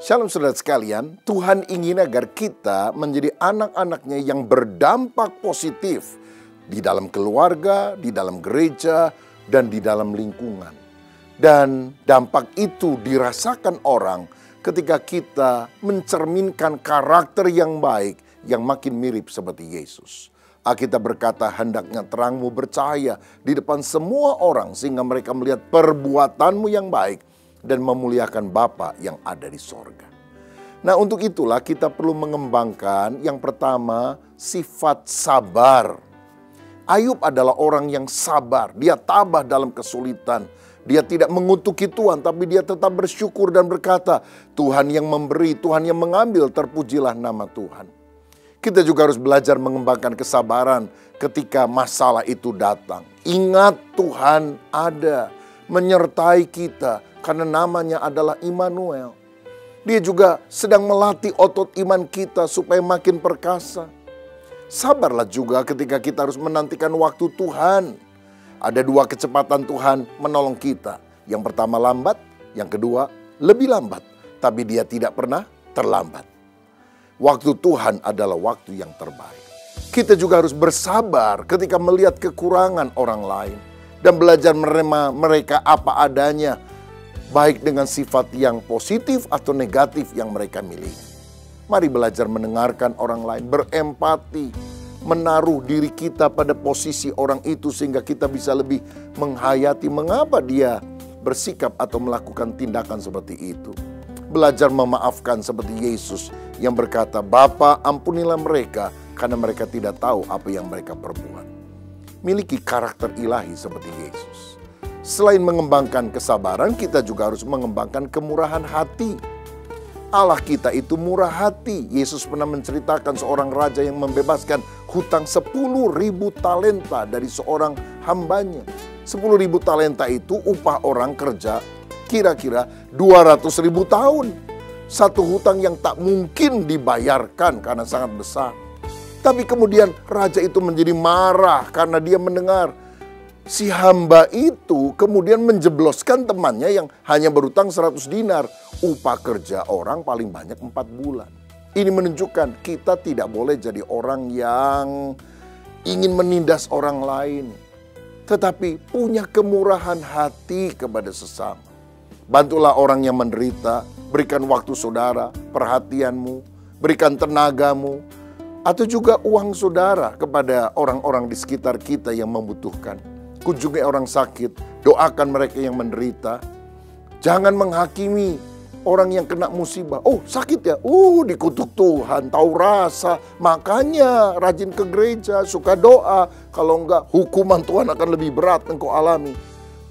Shalom saudara sekalian, Tuhan ingin agar kita menjadi anak-anaknya yang berdampak positif di dalam keluarga, di dalam gereja, dan di dalam lingkungan. Dan dampak itu dirasakan orang ketika kita mencerminkan karakter yang baik yang makin mirip seperti Yesus. Alkitab berkata, hendaknya terangmu bercahaya di depan semua orang sehingga mereka melihat perbuatanmu yang baik dan memuliakan Bapa yang ada di sorga. Nah, untuk itulah kita perlu mengembangkan yang pertama, sifat sabar. Ayub adalah orang yang sabar, dia tabah dalam kesulitan. Dia tidak mengutuki Tuhan, tapi dia tetap bersyukur dan berkata, Tuhan yang memberi, Tuhan yang mengambil, terpujilah nama Tuhan. Kita juga harus belajar mengembangkan kesabaran ketika masalah itu datang. Ingat Tuhan ada, menyertai kita, karena namanya adalah Immanuel. Dia juga sedang melatih otot iman kita supaya makin perkasa. Sabarlah juga ketika kita harus menantikan waktu Tuhan. Ada dua kecepatan Tuhan menolong kita. Yang pertama lambat, yang kedua lebih lambat. Tapi dia tidak pernah terlambat. Waktu Tuhan adalah waktu yang terbaik. Kita juga harus bersabar ketika melihat kekurangan orang lain. Dan belajar menerima mereka apa adanya. Baik dengan sifat yang positif atau negatif yang mereka miliki. Mari belajar mendengarkan orang lain, berempati, menaruh diri kita pada posisi orang itu sehingga kita bisa lebih menghayati mengapa dia bersikap atau melakukan tindakan seperti itu. Belajar memaafkan seperti Yesus yang berkata, Bapa ampunilah mereka karena mereka tidak tahu apa yang mereka perbuat. Miliki karakter ilahi seperti Yesus. Selain mengembangkan kesabaran, kita juga harus mengembangkan kemurahan hati. Allah kita itu murah hati. Yesus pernah menceritakan seorang raja yang membebaskan hutang 10.000 talenta dari seorang hambanya. 10.000 talenta itu upah orang kerja kira-kira 200.000 tahun. Satu hutang yang tak mungkin dibayarkan karena sangat besar. Tapi kemudian raja itu menjadi marah karena dia mendengar si hamba itu kemudian menjebloskan temannya yang hanya berutang 100 dinar. Upah kerja orang paling banyak 4 bulan. Ini menunjukkan kita tidak boleh jadi orang yang ingin menindas orang lain. Tetapi punya kemurahan hati kepada sesama. Bantulah orang yang menderita, berikan waktu saudara, perhatianmu, berikan tenagamu, atau juga uang saudara kepada orang-orang di sekitar kita yang membutuhkan. Kunjungi orang sakit, doakan mereka yang menderita. Jangan menghakimi orang yang kena musibah. Oh sakit ya, dikutuk Tuhan, tahu rasa. Makanya rajin ke gereja, suka doa. Kalau enggak, hukuman Tuhan akan lebih berat engkau alami.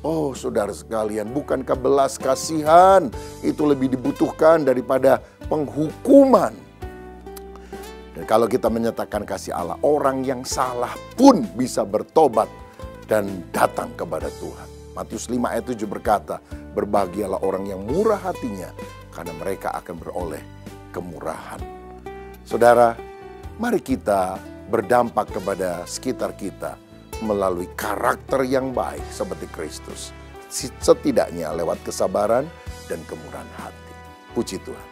Oh saudara sekalian, bukankah belas kasihan itu lebih dibutuhkan daripada penghukuman? Dan kalau kita menyatakan kasih Allah, orang yang salah pun bisa bertobat dan datang kepada Tuhan. Matius 5 ayat 7 berkata, berbahagialah orang yang murah hatinya, karena mereka akan beroleh kemurahan. Saudara, mari kita berdampak kepada sekitar kita melalui karakter yang baik seperti Kristus. Setidaknya lewat kesabaran dan kemurahan hati. Puji Tuhan.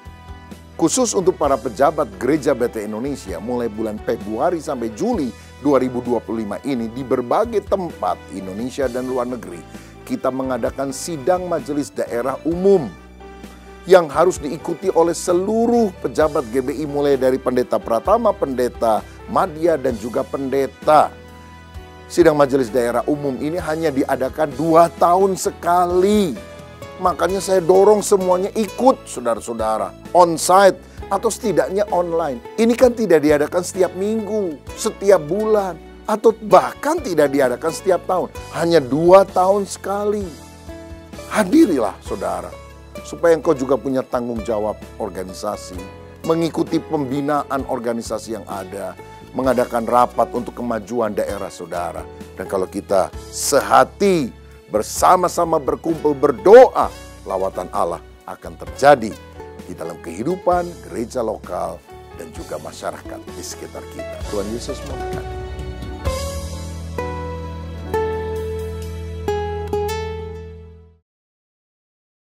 Khusus untuk para pejabat Gereja BT Indonesia mulai bulan Februari sampai Juli 2025 ini di berbagai tempat Indonesia dan luar negeri kita mengadakan sidang majelis daerah umum yang harus diikuti oleh seluruh pejabat GBI mulai dari pendeta Pratama, pendeta Madya dan juga pendeta. Sidang majelis daerah umum ini hanya diadakan 2 tahun sekali. Makanya saya dorong semuanya ikut saudara-saudara, onsite atau setidaknya online. Ini kan tidak diadakan setiap minggu, setiap bulan, atau bahkan tidak diadakan setiap tahun. Hanya 2 tahun sekali. Hadirilah saudara, supaya engkau juga punya tanggung jawab organisasi, mengikuti pembinaan organisasi yang ada, mengadakan rapat untuk kemajuan daerah saudara. Dan kalau kita sehati, bersama-sama berkumpul berdoa, lawatan Allah akan terjadi di dalam kehidupan gereja lokal dan juga masyarakat di sekitar kita. Tuhan Yesus memberkati.